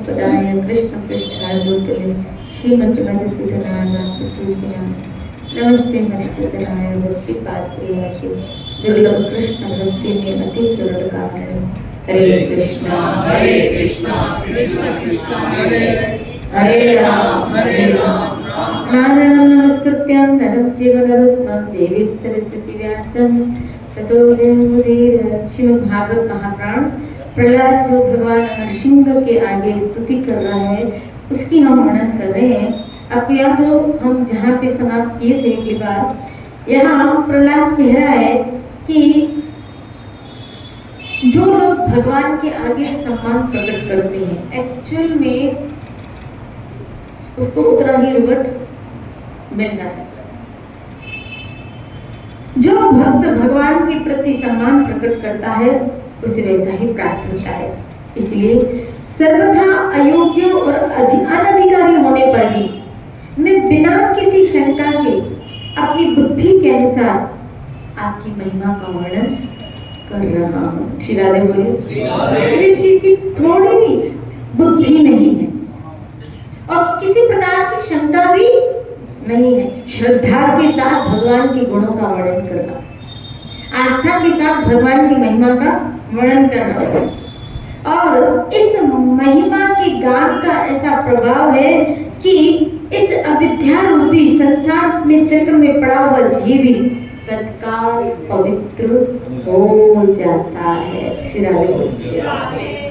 पदाय कृष्ण पृष्ठाय भूतले श्रीमती मधुसूदनाय प्रचोदयामि। नमस्ते मधुसूदनाय भक्तिपाद प्रियाय दुर्लभ कृष्ण भक्ति में अति सरल कारण। हरे कृष्णा कृष्ण कृष्ण हरे हरे राम नारायणं नमस्कृत्य नरं चैव नरोत्तमं देवीं सरस्वती व्यासं ततो जयमुदीर। श्रीमद्भागवत महापुराण प्रहलाद जो भगवान नरसिंह के आगे स्तुति कर रहा है उसकी हम वर्णन कर रहे हैं। आपको याद हो हम जहाँ पे समाप्त किए थे अगली बार, यहाँ प्रहलाद कह रहा है कि जो लोग भगवान के आगे सम्मान प्रकट करते हैं एक्चुअल में उसको उतना ही रिवर्ट मिलना है। जो भक्त भगवान के प्रति सम्मान प्रकट करता है उसे वैसा ही प्राप्त होता है। इसलिए सर्वथा अयोग्य और अनधिकारी होने पर भी मैं बिना किसी शंका के अपनी बुद्धि के अनुसार आपकी महिमा का वर्णन कर रहा हूँ। श्री राधे बोलिए। जिस चीज की थोड़ी भी बुद्धि नहीं है और किसी प्रकार की शंका भी नहीं है, श्रद्धा के साथ भगवान के गुणों का वर्णन करना, आस्था के साथ भगवान की महिमा का वर्णन करना। और इस महिमा के गान का ऐसा प्रभाव है कि इस अविद्या रूपी संसार में चक्र में पड़ा हुआ जीव तत्काल पवित्र हो जाता है। श्री राधे।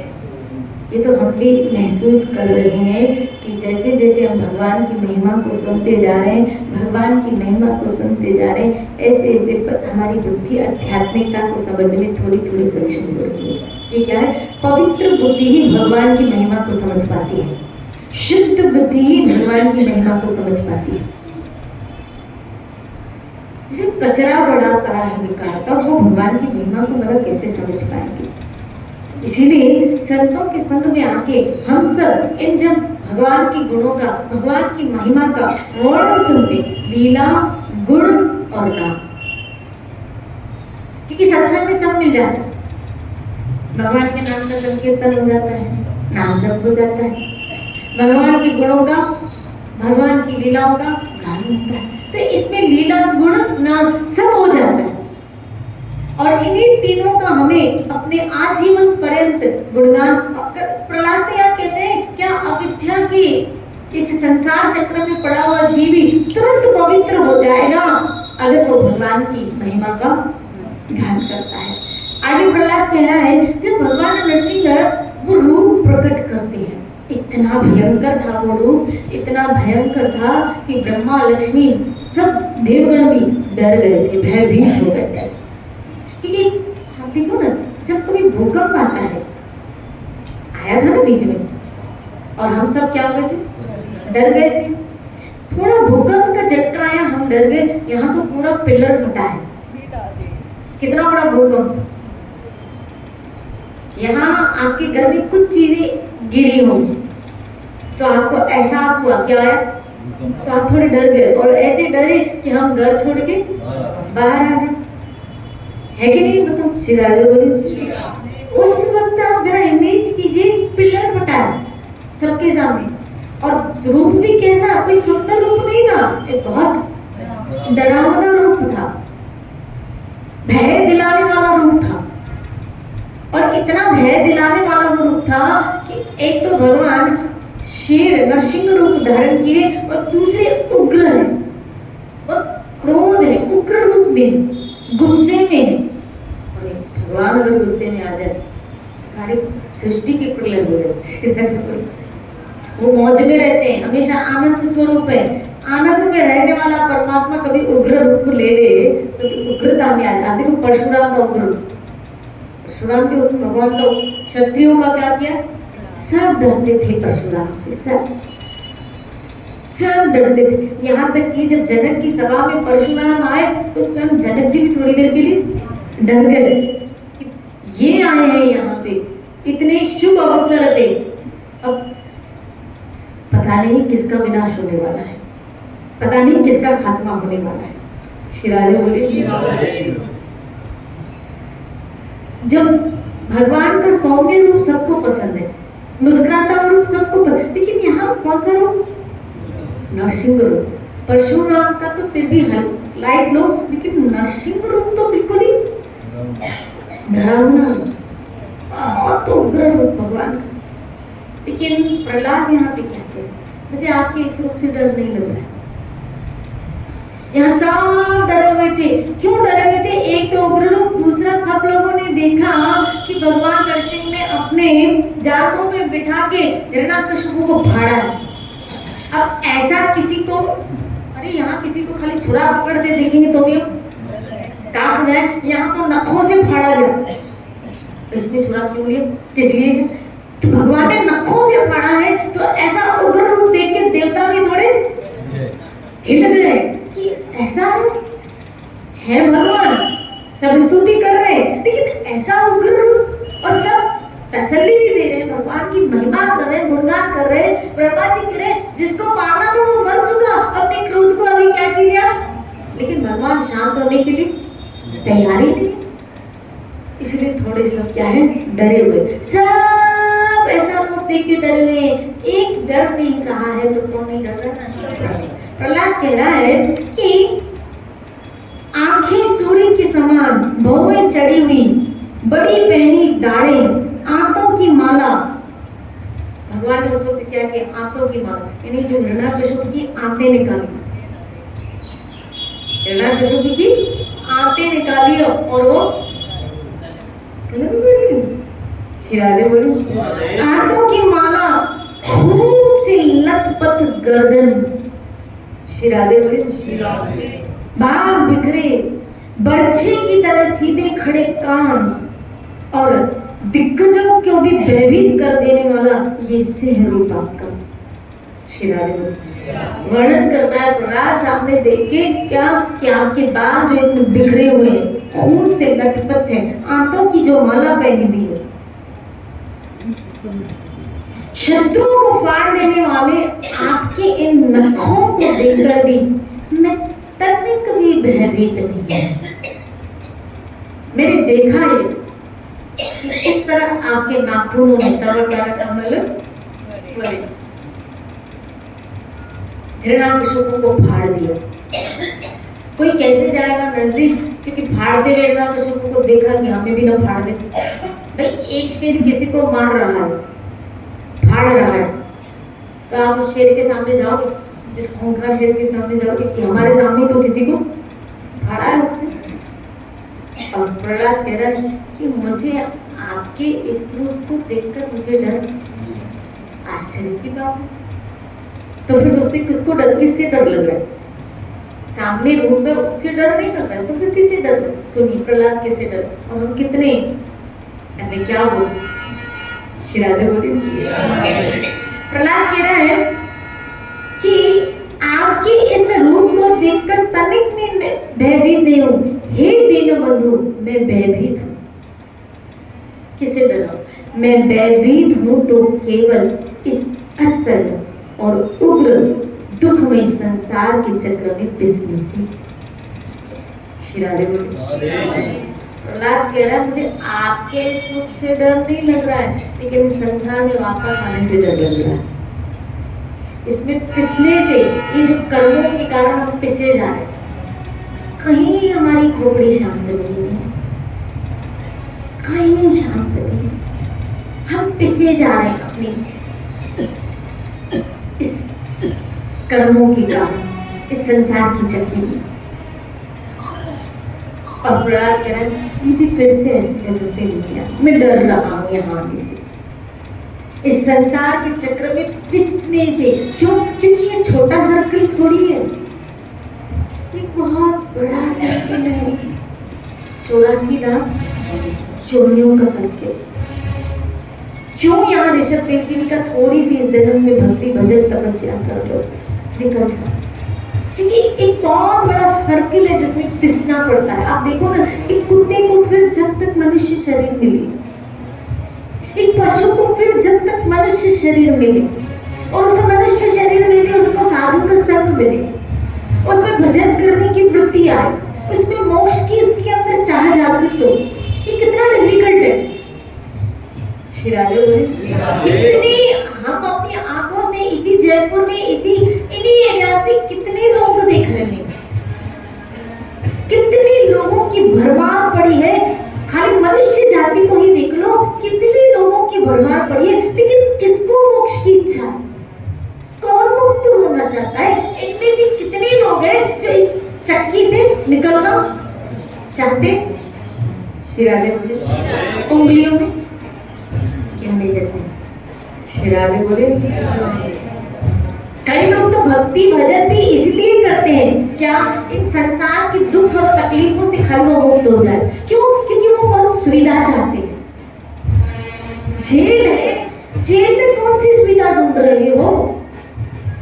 ये तो हम भी महसूस कर रहे हैं कि जैसे जैसे हम भगवान की महिमा को सुनते जा रहे हैं, भगवान की महिमा को सुनते जा रहे हैं, ऐसे ऐसे हमारी बुद्धि आध्यात्मिकता को समझने थोड़ी थोड़ी सक्षम हो रही है। ये क्या है? पवित्र बुद्धि ही भगवान की महिमा को समझ पाती है, शुद्ध बुद्धि ही भगवान की महिमा को समझ पाती है। जिसे कचरा बड़ा पड़ा है विकार का, वो भगवान की महिमा को मतलब कैसे समझ पाएंगे? इसीलिए संतों के संग में आके हम सब इन जब भगवान के गुणों का, भगवान की महिमा का वर्णन सुनते, लीला गुण और नाम, क्योंकि सत्संग में सब मिल जाता है। भगवान के नाम का संकीर्तन हो जाता है, नाम जप हो जाता है, भगवान के गुणों का, भगवान की लीलाओं का गान होता है। तो इसमें लीला गुण नाम सब हो जाता है और इन्हीं तीनों का हमें अपने आजीवन पर्यंत गुणगान। प्रहलाद कहते हैं क्या अविद्या की इस संसार चक्र में पड़ा हुआ जीवी तुरंत पवित्र हो जाएगा अगर वो भगवान की महिमा का गान करता है। आगे प्रहलाद कह रहा है जब भगवान नरसिंह वो रूप प्रकट करते हैं, इतना भयंकर था वो रूप, इतना भयंकर था कि ब्रह्मा लक्ष्मी सब देवगण भी डर गए थे, भयभीत हो गए थे। क्योंकि आप देखो ना, जब कभी भूकंप आता है, आया था ना बीच में, और हम सब क्या हो गए थे? डर गए थे। थोड़ा भूकंप का झटका आया, हम डर गए। यहाँ तो पूरा पिलर फटा है, कितना बड़ा भूकंप। यहाँ आपके घर में कुछ चीजें गिरी होंगी तो आपको एहसास हुआ क्या आया, तो आप थोड़े डर गए और ऐसे डरे कि हम घर छोड़ के बाहर आ गए, है कि नहीं? बताओ। श्री राधे बोलिए। उस वक्त आप जरा इमेज कीजिए, पिलर फटा है सबके सामने और रूप भी कैसा, कोई सुंदर रूप नहीं था, एक बहुत डरावना रूप था, भय दिलाने वाला रूप था। और इतना भय दिलाने वाला रूप था कि एक तो भगवान शेर नरसिंह रूप धारण किए और दूसरे उग्र है, और क्रोध है, उग्र रूप में, गुस्से में है। और भगवान अगर गुस्से में आ जाए सारी सृष्टि के प्रलय हो जाए। वो मौज में रहते हैं, हमेशा आनंद स्वरूप है। आनंद में रहने वाला परमात्मा कभी उग्र रूप ले ले तो उग्रता में आ जाते। देखो परशुराम का उग्र, परशुराम के भगवान का, क्षत्रियों का क्या किया? सब डरते थे परशुराम से, सब डरते थे। यहाँ तक कि जब जनक की सभा में परशुराम आए तो स्वयं जनक जी भी थोड़ी देर के लिए डर गए कि ये आए हैं यहाँ पे इतने शुभ अवसर पे, अब पता नहीं किसका विनाश होने वाला है, पता नहीं किसका खात्मा होने वाला है। श्री राधे बोलिए। जब भगवान का सौम्य रूप सबको पसंद है, मुस्कुराता हुआ रूप सबको सबको पता, लेकिन यहाँ कौन सा रूप? नरसिंह रूप। परशुराम का तो फिर भी लाइट लो, लेकिन नरसिंह रूप तो बिल्कुल ही डरावना, बहुत उग्र रूप भगवान का। लेकिन प्रहलाद यहाँ पे क्या करे? मुझे आपके इस रूप से डर नहीं लग रहा है। यहाँ सब डरे हुए थे। क्यों डरे हुए थे? एक तो उग्र रूप, दूसरा सब लोगों ने देखा कि भगवान नरसिंह ने अपने जातों में बिठा के हिरण्यकशिपु को फाड़ा है। अब ऐसा किसी को, अरे यहाँ किसी को खाली छुरा पकड़ते देखेंगे तो भी कांप जाए, यहाँ तो नखों से फाड़ा गया। इसने छुरा क्यों लिया? किस लिए? तो भगवान ने नखों से फाड़ा है, तो ऐसा उग्र रूप देख के देवता भी थोड़े हिल गए कि ऐसा है भगवान। सब स्तुति कर रहे हैं, लेकिन ऐसा उग्र रूप, और सब तसल्ली भी दे रहे हैं, भगवान की महिमा कर रहे हैं, गुणगान कर रहे हैं, प्रभा जी कह रहे हैं जिसको मारना था वो मर चुका, अपने क्रोध को अभी क्या कीजिए आप। लेकिन भगवान शांत होने के लिए तैयारी नहीं, इसलिए थोड़े सब क्या है, डरे हुए। सब ऐसा रूप देख के डरे हुए हैं, एक डर नहीं रहा है तो कौन नहीं डर रहा? प्रहलाद कह रहा है कि आंखें सूर्य के समान, भौवें चढ़ी हुई, बड़ी पहनी दाढ़ें, आंतों की माला। भगवान ने उस वक्त क्या किया? आंतों की माला, यानी जो हिरण्यकशिपु की आंतें निकाली, हिरण्यकशिपु की आंतें निकाली, और वो आंतों की माला, खून से लथपथ गर्दन, शिरादे बोले, बाल बिखरे, बर्छी की तरह सीधे खड़े कान, और दिग्गजों को भी भयभीत कर देने वाला ये सिंह रूप आपका। शिरादे वर्णन करता है प्रहलाद सामने देख के, क्या कि आपके बाल जो इतने बिखरे हुए हैं, खून से लथपथ है, आंतों की जो माला पहनी हुई है, शत्रुओं को फाड़ देने वाले आपके इन नखों को देखकर भी मैं तनिक भी भयभीत नहीं है। मैंने देखा है कि इस तरह आपके नाखूनों ने हिरण्यकशिपु को फाड़ दिया। कोई कैसे जाएगा नजदीक, क्योंकि फाड़ते हुए हिरण्यकशिपु को देखा कि हमें भी ना फाड़ दे। भाई एक शेर किसी को मार रहा है, फाड़ रहा है, तो आप उस शेर के सामने जाओगे, इस खूंखार शेर के सामने जाओगे कि हमारे सामने तो किसी को फाड़ा है उसने? और प्रहलाद कह रहा है कि मुझे आपके इस रूप को देखकर मुझे डर, आश्चर्य की बात है। तो फिर उससे किसको डर, किससे डर लग रहा है? सामने रूप में उससे डर नहीं लग रहा है, तो फिर किससे डर लग? सुनिए प्रहलाद किससे डर, और हम कितने, मैं क्या बोलूं, शिरादे बोली। प्रहलाद कह रहा है कि आपके इस रूप को देखकर तनिक में मैं भयभीत नहीं हूँ। हे दीनबंधु, मैं भयभीत हूँ। किसे डरा? मैं भयभीत हूँ तो केवल इस असह्य और उग्र दुखमय संसार के चक्र में पिसने से। शिरादे बोली। प्रहलाद कह रहा है मुझे आपके सुख से डर नहीं लग रहा है, लेकिन इस संसार में वापस आने से डर लग रहा है। इसमें पिसने से, ये जो कर्मों के कारण हम पिसे जा रहे हैं, कहीं हमारी खोपड़ी शांत नहीं है, कहीं शांत नहीं, हम पिसे जा रहे हैं अपनी इस कर्मों के कारण, इस संसार की चक्की में। और प्रहलाद कह रहा है मुझे फिर से ऐसी जगह पे ले गया, मैं डर रहा हूँ यहाँ आने से, इस संसार के चक्र में पिसने से। क्यों? क्योंकि ये छोटा सर्कल थोड़ी है, ये बहुत बड़ा सर्कल है, 84 लाख योनियों का सर्कल। क्यों यहाँ ऋषभ देव जी ने कहा थोड़ी सी इस जन्म में भक्ति भजन तपस्या कर लो, निकल जाओ, क्योंकि एक बहुत बड़ा सर्कल है जिसमें पिसना पड़ता है। आप देखो ना, एक कुत्ते को फिर जब तक मनुष्य शरीर मिले, एक पशु को फिर जब तक मनुष्य शरीर मिले, और उस मनुष्य शरीर में भी उसको साधु का संग मिले, उसमें भजन करने की वृत्ति आए, उसमें मोक्ष की उसके अंदर चाह जागृत हो, ये कितना डिफिकल्ट है। शिरादे बोले इतनी हम अपनी भरमार पड़ी है। खाली मनुष्य जाति को ही देख लो, कितने लोगों की भरमार पड़ी है, लेकिन किसको मोक्ष की इच्छा है? कौन मुक्त होना चाहता है? इनमें से कितने लोग हैं जो इस चक्की से निकलना चाहते? शिराबे बोले उंगलियों में नहीं जगते, शिराबे बोले। कई लोग तो भक्ति भजन भी इसलिए करते हैं, क्या? इन संसार की दुख और तकलीफों से खाली वो मुक्त हो जाए। क्यों? क्योंकि वो बहुत सुविधा चाहते हैं। जेल है, जेल में कौन सी सुविधा ढूंढ रहे हो?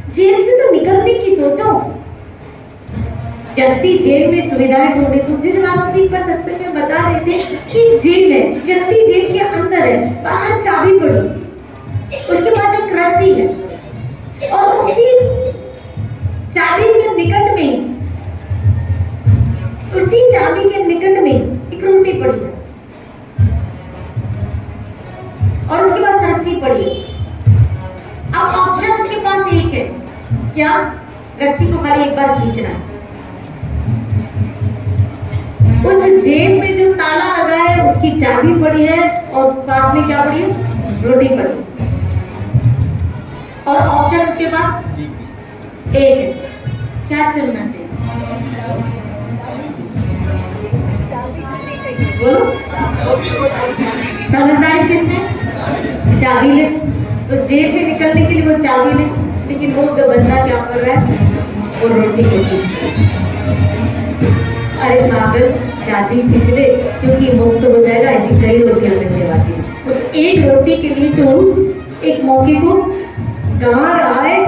जेल से तो निकलने की सोचो। व्यक्ति जेल में सुविधाएं ढूंढे, तो जिस बाबा जी पर सत्संग में बता रहे थे कि जेल है, व्यक्ति जेल के अंदर है, बाहर चाबी पड़ी, उसके पास एक रस्सी है और उसी चाबी के निकट में, उसी चाबी के निकट में एक रोटी पड़ी है और उसके पास रस्सी पड़ी है। अब ऑप्शन उसके पास एक है, क्या? रस्सी को खाली एक बार खींचना है। उस जेब में जो ताला लगा है उसकी चाबी पड़ी है और पास में क्या पड़ी है? रोटी पड़ी है। और ऑप्शन उसके पास एक है, क्या चुनना चाहिए? बोलो, समझदारी किसमें? चाबी ले। उस जेल से निकलने के लिए वो चाबी ले, लेकिन वो बंदा क्या कर रहा है? वो रोटी को खींच रहा है। अरे पागल, चाबी खींच ले क्योंकि मुक्त हो जाएगा, ऐसी कई रोटियां मिलने वाली है। उस एक रोटी के लिए तू एक मौके को गंवा रहा है।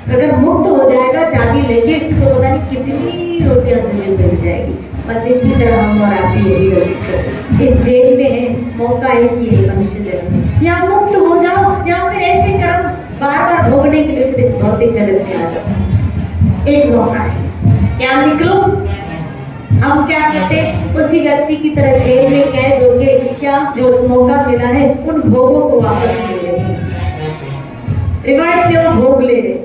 अगर मुक्त हो जाएगा चाबी लेके तो पता नहीं कितनी रोटियां तुझे मिल जाएगी। बस इसी तरह हम और आप यही गलती करें। इस जेल में है, मौका एक ही है मनुष्य जन्म में, या मुक्त हो जाओ या फिर ऐसे कर्म बार बार भोगने के लिए फिर इस भौतिक जगत में आ जाओ। एक मौका है, या निकलो। हम क्या करते? उसी व्यक्ति की तरह जेल में कैद हो गए, क्या जो मौका मिला है उन भोगों को वापस ले लेते, रिवार्ड में वो भोग ले रहे,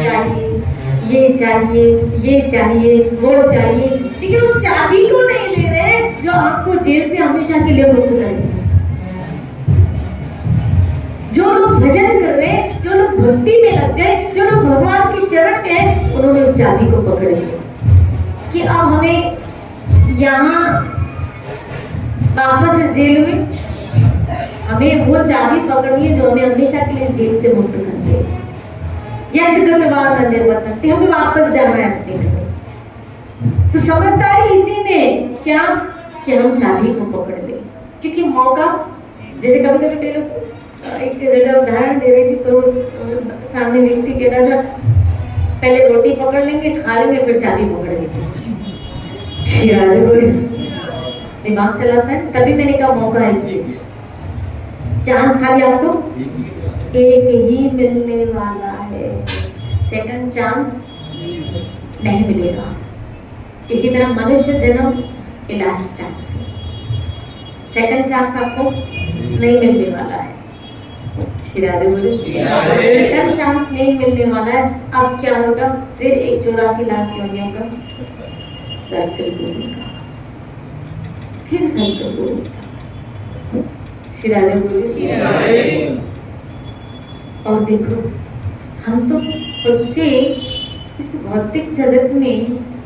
चाहिए ये चाहिए, ये चाहिए, वो चाहिए, लेकिन उस चाबी को नहीं ले रहे जो आपको जेल से हमेशा के लिए मुक्त करे। जो लोग भजन कर रहे हैं, जो लोग भक्ति में लग गए, जो लोग भगवान की शरण में हैं, उन्होंने उस चाबी को पकड़ लिया कि अब हमें यहाँ वापस इस जेल में हमें वो चाबी पकड़नी है जो हमें हमेशा के लिए जेल से मुक्त कर दे। हमें वापस जाना है अपने घर। तो समझदारी इसी में, क्या? कि हम चाबी को पकड़ ले, क्योंकि मौका, जैसे कभी कभी कई लोग, एक जगह उदाहरण दे रही थी तो सामने व्यक्ति कह रहा था पहले रोटी पकड़ लेंगे, खा लेंगे, फिर चाबी पकड़ लेंगे। दिमाग चलाता है। तभी मैंने कहा मौका है कि चांस खाली आपको एक ही मिलने वाला है, सेकंड चांस नहीं मिलेगा। इसी तरह मनुष्य जन्म के लास्ट चांस, सेकंड चांस आपको नहीं मिलने वाला है। शिरादे बोले, सेकंड चांस नहीं मिलने वाला है। अब क्या होगा? फिर एक 84 लाख योनियों का सर्कल घूमने का, फिर सर्कल घूमने का। शिरादे बोले। और देखो, हम तो खुद से इस भौतिक जगत में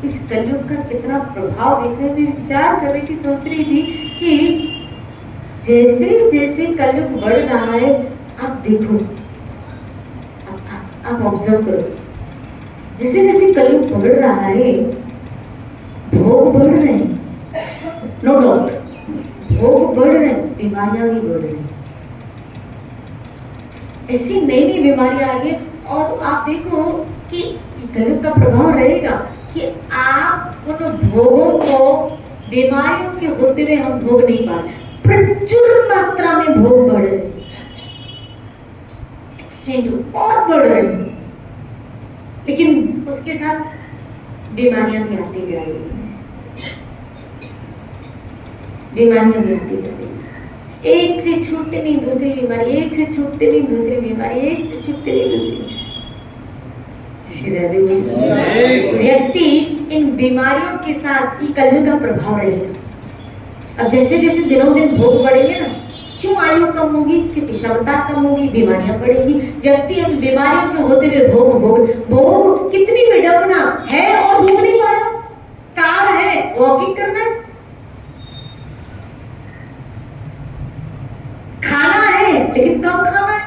इस कलयुग का कितना प्रभाव देख रहे हैं। मैं विचार कर रही थी, सोच रही थी कि जैसे जैसे कलयुग बढ़ रहा है, आप देखो, आप ऑब्जर्व करो, जैसे जैसे कलयुग बढ़ रहा है, भोग बढ़ रहे हैं, नो डाउट, भोग बढ़ रहे हैं, बीमारियां भी बढ़ रही हैं। ऐसी नई नई बीमारियां आ रही है। और आप देखो कि कलयुग का प्रभाव रहेगा कि आप उन भोगों को, बीमारियों के होते हुए हम भोग नहीं पा रहे, प्रचुर मात्रा में भोग बढ़ रहे, एक्सटेंड और बढ़ रहे, लेकिन उसके साथ बीमारियां भी आती जा रही है, बीमारियां भी आती जा रही है। एक से छूटते नहीं दूसरी बीमारी, एक से छूटते नहीं दूसरी बीमारी, एक से छूटते नहीं दूसरी। व्यक्ति इन बीमारियों के साथ ये कलयुग का प्रभाव रहेगा। अब जैसे जैसे दिनों दिन भोग बढ़ेंगे ना, क्यों आयु कम होगी? क्योंकि क्षमता कम होगी, बीमारियां बढ़ेगी। व्यक्ति इन बीमारियों से होते हुए भोग कितनी विडंबना है और भोग नहीं पा रहा। कार है, वॉकिंग करना है, खाना है लेकिन कम खाना है।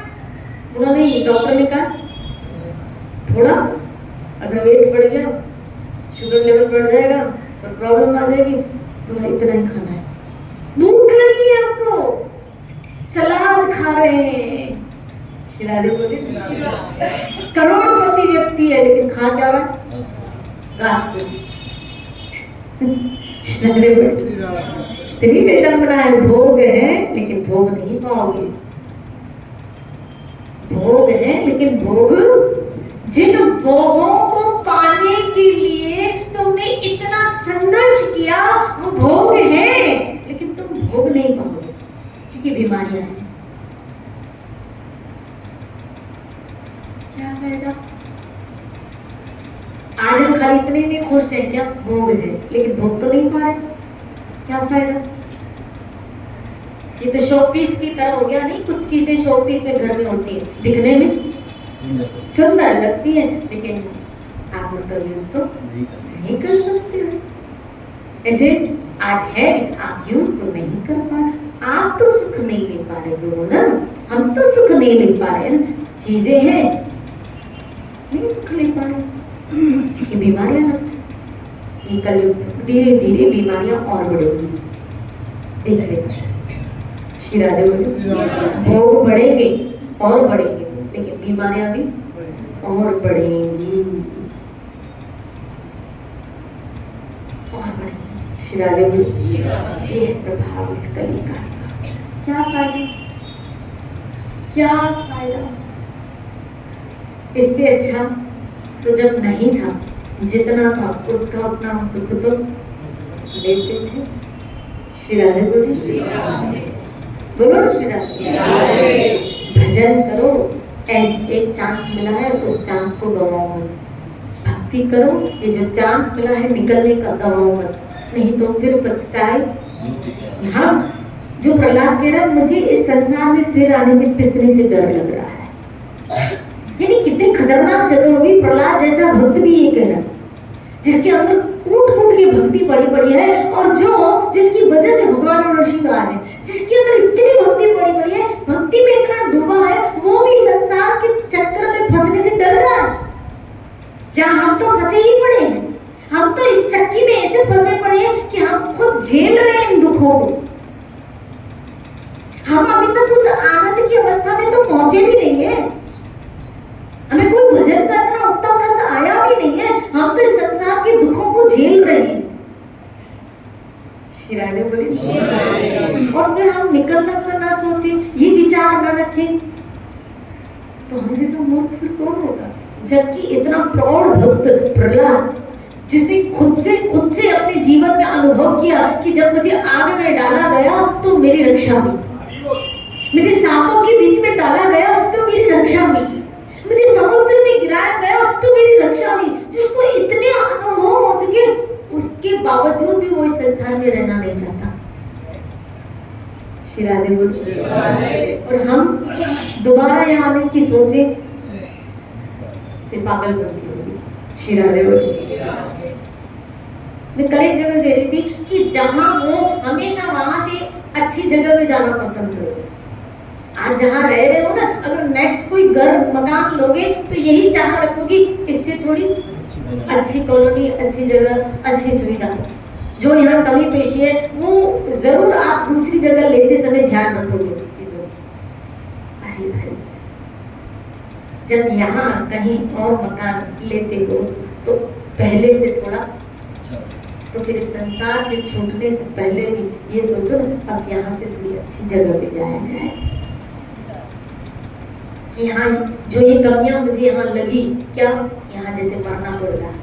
उन्होंने डॉक्टर ने कहा थोड़ा अगर वेट बढ़ गया, शुगर लेवल बढ़ जाएगा और प्रॉब्लम आ जाएगी, तो इतना ही खाना है। भूख लगी है आपको, सलाद खा रहे हैं, करोड़पति व्यक्ति है लेकिन खा क्या रहा है? घास फूस। इतनी विडंबना है, भोग है लेकिन भोग नहीं पाओगे। भोग है लेकिन भोग, जिन भोगों को पाने के लिए तुमने इतना संघर्ष किया वो भोग है, लेकिन तुम भोग नहीं पाओगे क्योंकि बीमारियां हैं। क्या फायदा? आज हम खाली इतने में खुश हैं, क्या भोग है लेकिन भोग तो नहीं पा रहे, क्या फायदा? ये तो शोपीस की तरह हो गया। नहीं, कुछ चीजें शोपीस में घर में होती है, दिखने में सुंदर लगती है लेकिन आप उसका यूज तो नहीं कर सकते हो। ऐसे आज है, आप यूज तो नहीं कर पा रहे, आप तो सुख नहीं ले पा रहे हो ना, हम तो सुख नहीं ले पा रहे ना। चीजें हैं नहीं सुख ले पा रहे क्योंकि बीमारियां लगती। ये कलयुग धीरे धीरे बीमारियां और बढ़ेंगी, देख रहे शिरादे भोग बढ़ेंगे और बढ़ेंगे, लेकिन बीमारियां भी और बढ़ेंगी और बढ़ेंगी। शिरादे ये प्रभाव इस कलिका का। क्या फायदा? क्या फायदा? इससे अच्छा तो जब नहीं था, जितना था उसका अपना सुख तो लेते थे। शिरादे बोलो शिरादे। भजन करो, ऐसे एक चांस मिला है, उस चांस को गवाओ मत। भक्ति करो, ये जो चांस मिला है निकलने का, गवाओ मत, नहीं तो फिर पछताए। यहाँ जो प्रहलाद कह रहा है, मुझे इस संसार में फिर आने से पिसने से डर लग रहा है। यानी कितनी खतरनाक जगह होगी। प्रहलाद जैसा भक्त भी ये कह रहा, जिसके अंदर कूट कूट की भक्ति पड़ी पड़ी है, और जो जिसकी वजह से भगवान नरसिंह आए हैं, जिसके अंदर इतनी भक्ति पड़ी पड़ी है, भक्ति में इतना डूबा है, वो भी संसार के चक्कर में फंसने से डर रहा है। जहां हम तो फंसे ही पड़े हैं, हम तो इस चक्की में ऐसे फंसे पड़े हैं कि हम खुद झेल रहे हैं इन दुखों को। हम अभी तक उस आनंद की अवस्था में तो पहुंचे भी नहीं है, हमें कोई भजन का इतना उत्तम रस आया भी नहीं है, हम तो इस संसार के दुखों को झेल रहे हैं। शिरादे बोले, और फिर हम निकलने का ना सोचे, ये विचार ना रखें, तो हम जैसा मूर्ख फिर कौन होगा? जबकि इतना प्रौढ़ भक्त प्रहलाद, जिसने खुद से अपने जीवन में अनुभव किया कि जब मुझे आग में डाला गया तो मेरी रक्षा हुई, मुझे सांपों के बीच में डाला गया तो मेरी रक्षा हुई, मुझे समुद्र में गिराया गया तो मेरी रक्षा हुई। जिसको इतने अनुभव हो चुके, उसके बावजूद भी वो इस संसार में रहना नहीं चाहता। शिरादे बोले, और हम दोबारा यहाँ आने की सोचे तो पागल बनती होगी। शिरादे बोले, मैं कल एक जगह कह रही थी कि जहां वो हमेशा वहां से अच्छी जगह में जाना पसंद करो। आज जहाँ रह रहे हो ना, अगर नेक्स्ट कोई घर मकान लोगे तो यही चाह रखोगी, इससे थोड़ी अच्छी कॉलोनी, अच्छी जगह, अच्छी सुविधा। जो यहाँ कमी पेशी है वो जरूर आप दूसरी जगह लेते समय ध्यान रखोगे चीजों। अरे भाई, जब यहाँ कहीं और मकान लेते हो तो पहले से थोड़ा, तो फिर इस संसार से छूटने से पहले भी ये सोचो ना, अब यहाँ से थोड़ी अच्छी जगह पे जाया जाए कि यहाँ जो ये कमियां मुझे यहाँ लगी, क्या यहाँ जैसे मरना पड़ रहा है,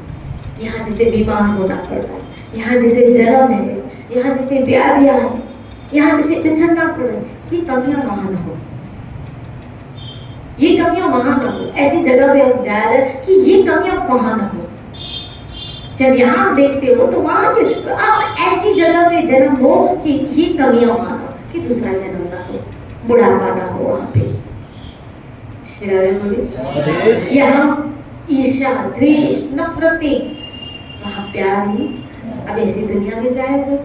यहाँ जैसे बीमार होना पड़ रहा है, यहाँ जैसे जन्म है, यहाँ जैसे व्याधियां है, यहाँ जैसे बिछड़ना पड़ रहा है, ये कमियां वहां न हो। ये कमियां वहां ना हो, ऐसी जगह पे हम जा रहे हैं कि ये कमियां वहां ना हो। जब यहाँ देखते हो तो वहां के आप ऐसी जगह पे जन्म हो कि ये कमियां वहां ना हो, कि दूसरा जन्म ना हो, बुढ़ापा ना हो वहां पे। शरारे बोले यहाँ ईर्ष्या, द्वेष, नफरतें, वहां प्यार नहीं। अब ऐसी दुनिया में जाया जाए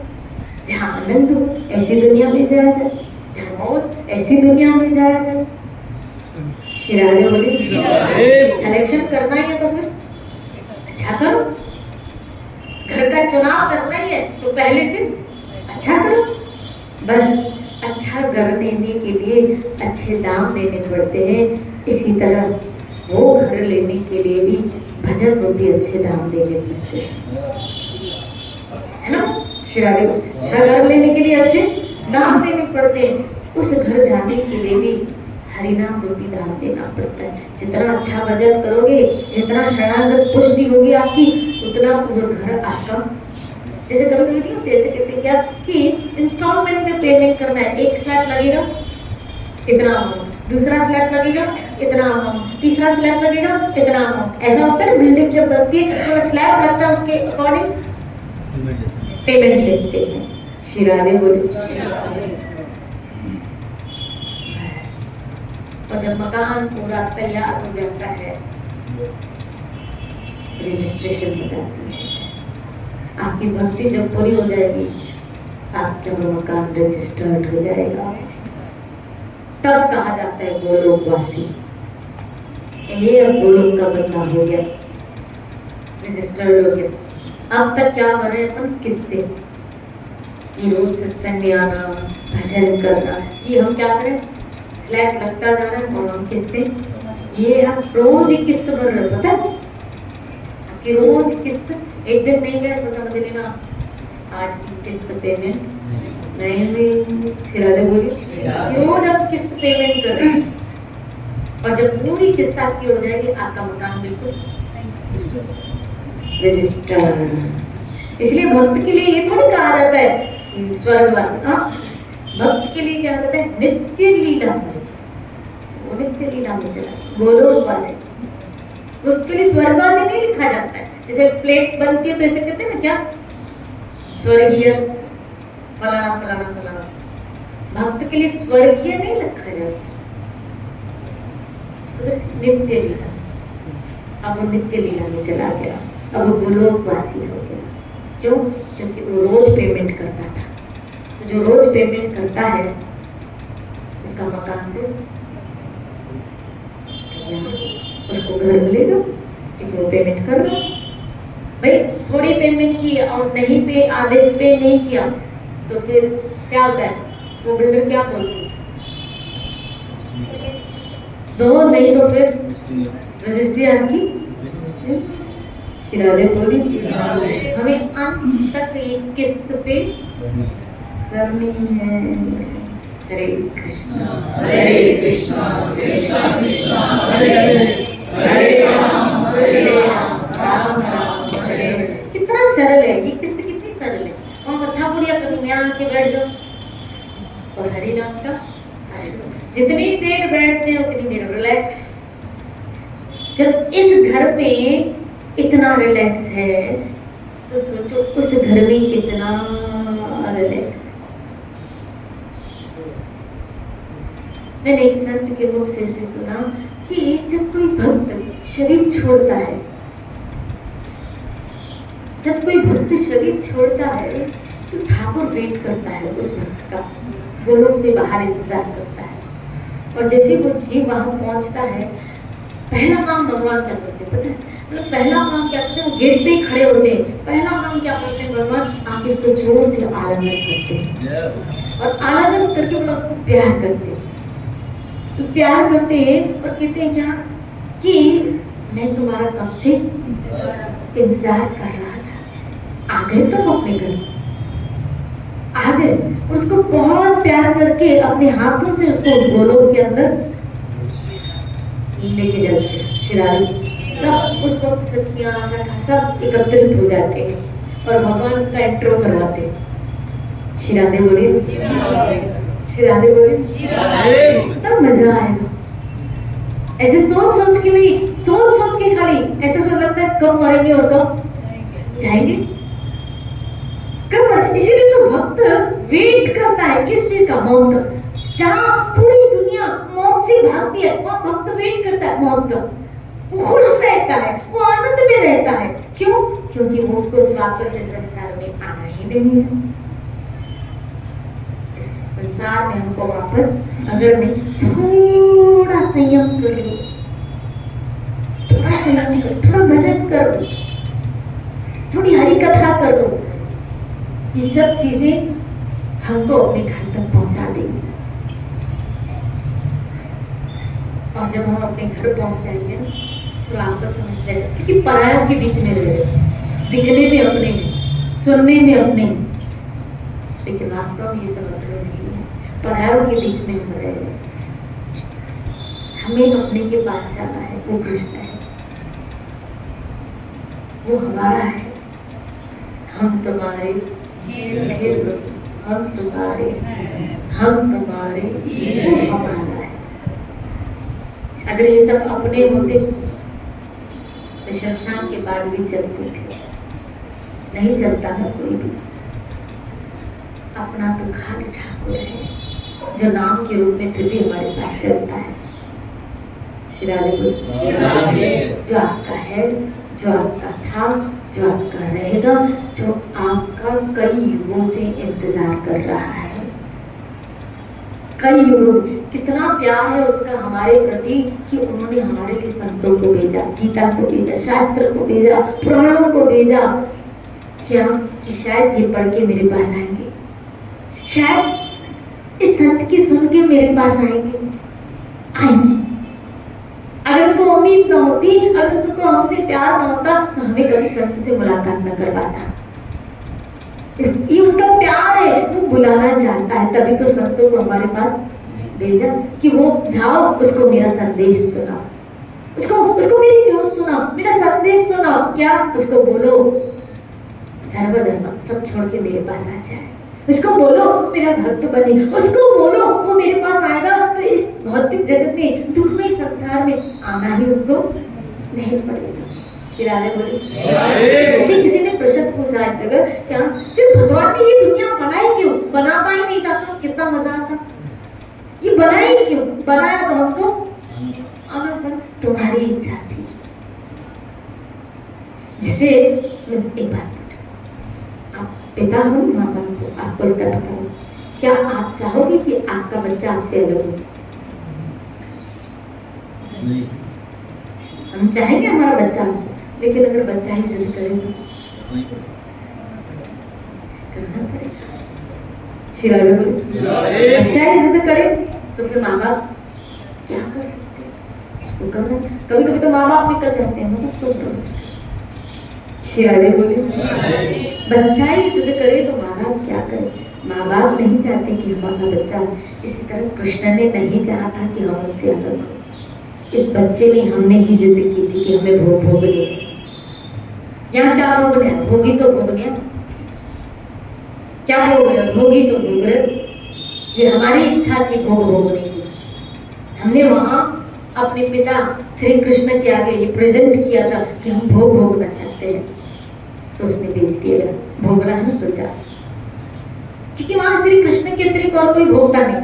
जहाँ आनंद हो, ऐसी दुनिया में जाया जाए जहाँ मौज, ऐसी दुनिया में जाया जाए। शरारे बोले सिलेक्शन करना ही है तो फिर अच्छा करो, घर का चुनाव करना ही है तो पहले से अच्छा करो। बस अच्छा घर लेने के लिए अच्छे दाम देने पड़ते हैं, इसी तरह वो घर लेने के लिए भी भजन को भी अच्छे दाम देने पड़ते हैं, है ना। शिरारे अच्छा घर लेने के लिए अच्छे दाम देने पड़ते हैं, उस घर जाने के लिए भी हरिनाम रूपी दाम देना पड़ता है। जितना अच्छा भजन करोगे, जितना शरणागत पुष्टि होगी आपकी, उतना वो घर आपका, जैसे कभी कभी नहीं होते, ऐसे कहते हैं क्या कि इंस्टॉलमेंट में पेमेंट करना है, एक स्लैब लगेगा इतना अमाउंट, दूसरा स्लैब लगेगा इतना अमाउंट, तीसरा स्लैब लगेगा इतना अमाउंट। ऐसा होता है बिल्डिंग जब बनती है तो स्लैब लगता है, उसके अकॉर्डिंग पेमेंट लेते हैं। शिराने बोले और जब मकान पूरा तैयार हो जाता है, रजिस्ट्रेशन हो जाती है, आपकी भक्ति जब पूरी हो जाएगी, आपका वो मकान रजिस्टर्ड हो जाएगा। तब कहा जाता है गोलोकवासी, ये अब गोलोक का बंदा हो गया, रजिस्टर्ड हो गया। अब तक क्या भरे अपन किस्तें, ये रोज सत्संग में आना, भजन करना, ये हम क्या करें, स्लैब लगता जा रहा है और हम किस्तें, ये आप रोज ही किस्त भर रहे, पता है कि रोज किस्त, एक दिन नहीं गए तो समझ लेना आज की किस्त पेमेंट नहीं। शिरारे बोली रोज आप किस्त पेमेंट कर रहे हैं, और जब पूरी किस्त आपकी हो जाएगी, आपका मकान बिल्कुल रजिस्टर्ड। इसलिए भक्त के लिए ये थोड़ी कहा जाता है कि स्वर्गवासी, भक्त के लिए क्या होता है, नित्य लीला में, वो नित्य लीला में चला गोलोकवासी, उसके लिए स्वर्गवासी नहीं लिखा जाता है। जैसे प्लेट बनती है तो ऐसे कहते हैं ना, क्या स्वर्गीय फलाना फलाना फलाना, भक्त के लिए स्वर्गीय नहीं लिखा जाता, इसको नित्य लीला। अब वो नित्य लीला में चला गया, अब वो गोलोकवासी हो गया। क्यों? क्योंकि वो रोज पेमेंट करता था, तो जो रोज पेमेंट करता है उसका मकान दो, उसको घर मिलेगा क्योंकि वो पेमेंट कर रहा है। भाई थोड़ी पेमेंट की और नहीं पे, आधे पे नहीं किया तो फिर क्या होता है, वो बिल्डर क्या बोलती है, दो नहीं तो फिर रजिस्ट्री आपकी। शिरारे बोली हमें अंत तक एक किस्त पे करनी है। हरे कृष्णा कृष्णा कृष्णा हरे हरे, हरे राम राम राम हरे हरे। कितना सरल है ये किस्त, कितनी सरल है। और मत्था पुड़िया कर, तुम यहाँ आके बैठ जाओ और हरि नाम का जितनी देर बैठते हैं उतनी देर रिलैक्स। जब इस घर में इतना रिलैक्स है तो सोचो उस घर में कितना रिलैक्स। मैंने एक संत के मुख से सुना कि जब कोई भक्त शरीर छोड़ता है, जब कोई भक्त शरीर छोड़ता है तो ठाकुर वेट करता है उस भक्त का, गोलोक से बाहर इंतजार करता है। और जैसे वो जीव वहां पहुंचता है, पहला काम भगवान क्या करते हैं पता है, मतलब पहला काम क्या करते हैं, वो गेट पे ही खड़े होते हैं, पहला काम क्या करते हैं, भगवान आके उसको जोर से आलिंगन करते हैं और आलिंगन करके मतलब उसको प्यार करते हैं, तो प्यार करते हैं और कहते हैं क्या कि मैं तुम्हारा कब से इंतजार कर रहा था, आ गए तुम अपने घर, आ गए। और उसको बहुत प्यार करके अपने हाथों से उसको उस गोलोक के अंदर लेके जाते हैं शिरारी। तब उस वक्त सखियां सखा सब एकत्रित हो जाते हैं और भगवान का इंट्रो करवाते हैं। शिरादे बोले, शिरादे बोले, कितना मजा आएगा। ऐसे सोच सोच के भी, सोच सोच के खाली ऐसा सोच लगता है कब मरेंगे और कब जाएंगे, कब मरेंगे। इसीलिए तो भक्त वेट करता है किस चीज का, मौत का। जहां पूरी दुनिया मौत से भागती है वहां भक्त वेट करता है मौत का। वो खुश रहता है, वो आनंद में रहता है। क्यों? क्योंकि वो उसको इस वापस इस संसार में आना ही नहीं है। इस संसार में हमको वापस अगर नहीं, थोड़ा संयम कर लो, थोड़ा संयम कर, थोड़ा भजन कर लो, थोड़ी हरि कथा कर लो, ये सब चीजें हमको अपने घर तक पहुंचा देंगी। और जब हम अपने घर पहुंच जाएंगे ना, तो आपको समझ जाएगा, क्योंकि परायों के बीच में रह रहे, दिखने में अपने हैं, सुनने में अपने हैं, लेकिन वास्तव में ये सब अपने नहीं है। परायों के बीच में हम रह रहे, हमें अपने के पास जाना है। वो कृष्ण है, वो हमारा है। हम तुम्हारे हे प्रभु, हम तुम्हारे, हम तुम्हारे, वो हमारा है। अगर ये सब अपने होते तो शमशान के बाद भी चलते थे, नहीं चलता ना कोई भी। अपना तो खाली ठाकुर है जो नाम के रूप में फिर भी हमारे साथ चलता है। श्री राधे, जो आपका है, जो आपका था, जो आपका रहेगा, जो आपका कई युगों से इंतजार कर रहा है, कई युगों से। कितना प्यार है उसका हमारे प्रति कि उन्होंने हमारे लिए संतों को भेजा, गीता को भेजा, शास्त्र को भेजा, पुराणों को भेजा। क्या? कि शायद ये पढ़ के मेरे पास आएंगे, शायद इस संत की सुन के मेरे पास आएंगे, आएंगे। अगर उसको उम्मीद ना होती, अगर उसको हमसे प्यार ना होता, तो हमें कभी संत से मुलाकात न करवाता। ये उसका प्यार है, वो बुलाना चाहता है, तभी तो संतों को हमारे पास भेजा कि वो जाओ, उसको मेरा संदेश सुनाओ, उसको मेरी न्यूज़ सुनाओ, मेरा संदेश सुनाओ। क्या? उसको बोलो सर्वधर्म सब छोड़ के मेरे पास आ जाए, उसको बोलो मेरा भक्त बने, उसको बोलो वो मेरे पास आएगा तो इस भौतिक जगत में, दुखमय संसार में आना ही उसको नहीं पड़ेगा। श्री राधे बोले। जी किसी ने प्रश्न पूछा एक जगह, क्या फिर भगवान ने ये दुनिया बनाई क्यों? बनाता ही नहीं था तो कितना मजा आता। ये बनाई क्यों? बनाया तो हमको तुम्हारी इच्छा थी। जैसे एक बात पूछो, आप पिता हो, माँ बाप हो, आपको इसका पता हो, क्या आप चाहोगे कि आपका बच्चा आपसे अलग हो? नहीं। हम चाहेंगे हमारा बच्चा हमसे, लेकिन अगर बच्चा ही जिद करे तो करना पड़ेगा। शिरागे बोले, बच्चा ही जिद करे तो फिर माँ बाप क्या कर सकते हैं? उसको करना। कभी कभी तो माँ बाप निकल जाते हैं, मतलब तो शिरागे बोले, बच्चा ही जिद करे तो माँ बाप क्या करे? माँ बाप नहीं चाहते कि हमारा बच्चा, इसी तरह कृष्ण ने नहीं चाहा था कि हम उनसे अलग हो। इस बच्चे ने, हमने ही जिद की थी कि हमें भोग भोगने। यहाँ क्या भोगने? भोगी तो भोगने, क्या भोग रहे? भोगी तो भोग रहे। ये हमारी इच्छा थी भोग भोगने की, हमने वहां अपने पिता श्री कृष्ण के आगे ये प्रेजेंट किया था कि हम भोग भोगना चाहते हैं, तो उसने भेज दिया, भोगना है ना तो जा। क्योंकि वहां श्री कृष्ण के अतिरिक्त और कोई भोगता नहीं,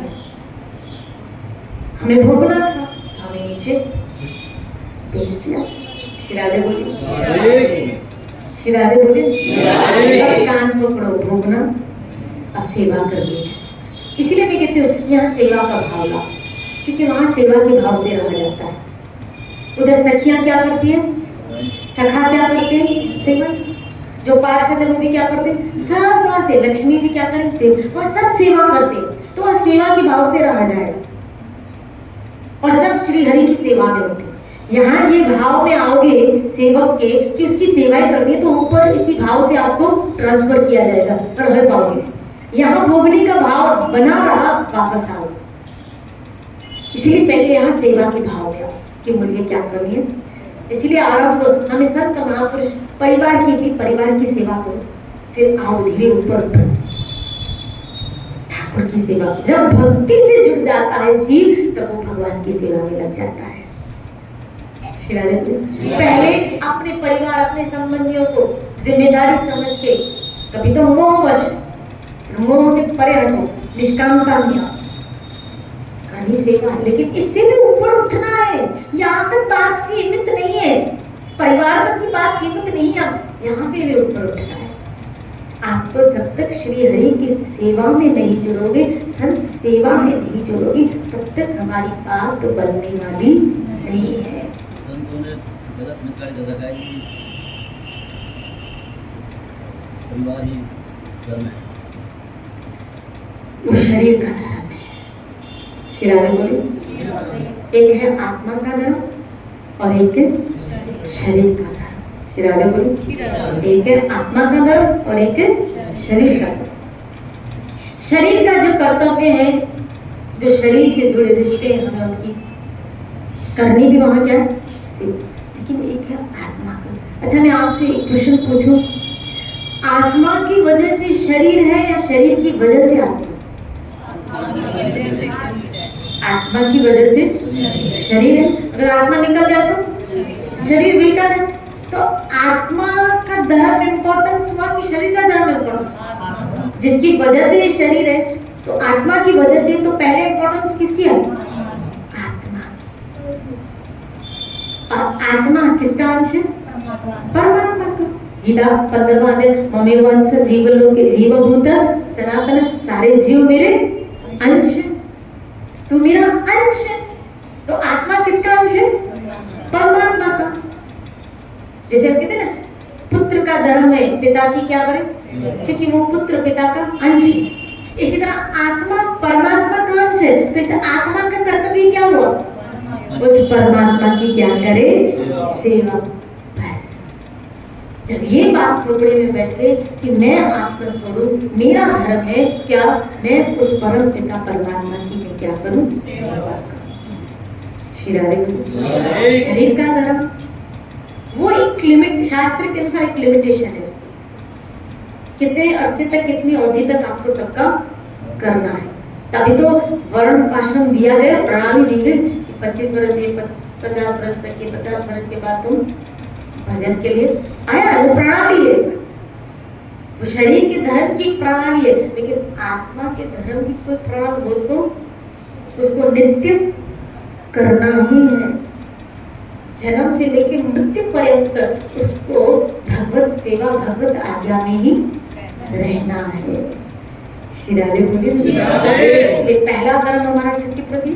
हमें भोगना था, हमें नीचे भेज दिया। शिराधे बोली, शिराधे बोली, कान पकड़ो, भोगना अब सेवा करनी है। इसीलिए मैं कहती हूँ यहाँ सेवा का भाव लाओ, क्योंकि वहां सेवा के भाव से रहा जाता है। उधर सखियां क्या करती है, सखा क्या करते हैं? सेवा। जो पार्षद है वो भी क्या करते हैं? सब वहां से लक्ष्मी जी क्या करें? सेवा। वहां सब सेवा करते हैं, तो वहां सेवा के भाव से रहा जाएगा और सब श्री हरि की सेवा में होते हैं। यहाँ ये भाव में आओगे सेवक के कि उसकी सेवाएं करनी, तो ऊपर इसी भाव से आपको ट्रांसफर किया जाएगा और रह पाओगे। यहाँ भोगने का भाव बना रहा, वापस आओगे। इसीलिए पहले यहाँ सेवा के भाव में आओ कि मुझे क्या करनी है। इसलिए आरंभ हमें संत महापुरुष परिवार की सेवा करो, फिर आओ धीरे ऊपर उठो ठाकुर की सेवा। जब भक्ति से जुड़ जाता है जीव, तब वो भगवान की सेवा में लग जाता है। श्री राधे बोले। पहले अपने परिवार अपने संबंधियों को जिम्मेदारी समझ के, कभी तो मोहवश, मोह से परे हटो, निष्कामता नियम करनी सेवा। लेकिन इससे भी ऊपर उठना है। यहाँ तक बात सीमित नहीं है, परिवार तक की बात सीमित नहीं है, यहाँ से भी ऊपर उठना है। आपको जब तक श्री हरि की सेवा में नहीं जुड़ोगे, संत सेवा में नहीं जुड़ोगे, तब तक हमारी बात बनने वाली नहीं है। संतों ने गलत मिसाल दे रखा है कि परिवार ही धर्म है, वो शरीर का धर्म है। श्री राधे बोले। एक है आत्मा का धर्म और एक है शरीर का धर्म। श्री राधे बोले। एक है आत्मा का धर्म और एक है शरीर का धर्म। शरीर का जो कर्तव्य है, जो शरीर से जुड़े रिश्ते हैं, हमें उनकी करनी भी वहां क्या है, लेकिन एक है आत्मा का। अच्छा, मैं आपसे एक प्रश्न पूछूं, आत्मा की वजह से शरीर है या शरीर की वजह से आत्मा? आत्मा की वजह से शरीर है। अगर आत्मा निकल जाए तो शरीर बेकार है। तो आत्मा का धर्म इम्पोर्टेंस हुआ कि शरीर का धर्म इम्पोर्टेंस? जिसकी वजह से ये शरीर है, तो आत्मा की वजह से तो पहले इम्पोर्टेंस किसकी है? आत्मा की। और आत्मा किसका अंश है? परमात्मा का। गीता 15वां अध्याय, ममेव अंश जीवलोके जीवभूत सनातन, सारे जीव मेरे अंश, तू मेरा अंश है। तो आत्मा किसका अंश है? परमात्मा का। जैसे हम कहते हैं ना, पुत्र का धर्म है पिता की क्या करे, क्योंकि वो पुत्र पिता का अंश है। इसी तरह आत्मा परमात्मा का अंश है, तो इस आत्मा का कर्तव्य क्या हुआ? उस परमात्मा की क्या करे? सेवा। बस जब ये बात खोपड़े में बैठ गई कि मैं आत्मस्वरूप, मेरा धर्म है क्या, मैं उस परम पिता परमात्मा की मैं क्या करूं? सेवा करूं। श्री राधे। शरीर का धर्म वो एक लिमिट, शास्त्र के अनुसार एक लिमिटेशन है उसकी, कितने अरसे तक, कितनी अवधि तक आपको सबका करना है। तभी तो वर्ण आश्रम दिया गया, प्रणाली दी गई कि 25 वर्ष से 50 वर्ष तक के, 50 वर्ष के बाद तुम भजन के लिए आया है। वो प्रणाली है, वो शरीर के धर्म की प्रणाली है। लेकिन आत्मा के धर्म की कोई प्रणाली हो तो उसको नित्य करना ही है। जन्म से लेकर मृत्यु पर्यंत उसको भगवत सेवा, भगवत आज्ञा में ही रहना है। श्री राधे बोले। इसलिए पहला धर्म हमारा किसके प्रति?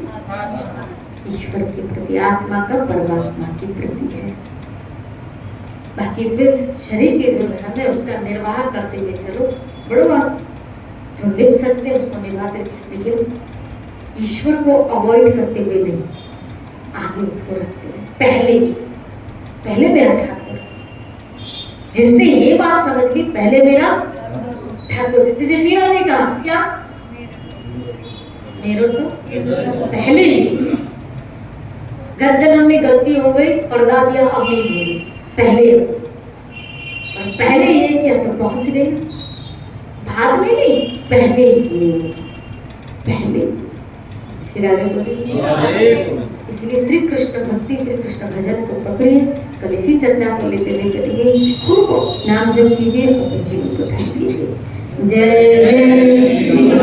ईश्वर के प्रति, आत्मा का परमात्मा के प्रति है। बाकी फिर शरीर के जो धर्म है उसका निर्वाह करते हुए चलो, बड़ो बात, जो निभ सकते हैं उसको निभाते, लेकिन ईश्वर को अवॉइड करते हुए नहीं, आगे उसको रखते हैं। पहले मेरा ठाकुर। जिसने ये बात समझ ली, पहले मेरा ठाकुर। जैसे मीरा ने कहा क्या, मेरो तो पहले ही जन्म में गलती हो गई, पर्दा दिया, अब नहीं दूंगी, पहले। और पहले ये किया तो पहुंच गए, बाद में नहीं, पहले ही, पहले। श्री राधे बोले। इसलिए श्री कृष्ण भक्ति, श्री कृष्ण भजन को पकड़िए। कल इसी चर्चा को लेते हुए चलेंगे। खूब नाम जप कीजिए, अपने जीवन को धन्य कीजिए। जय जय श्री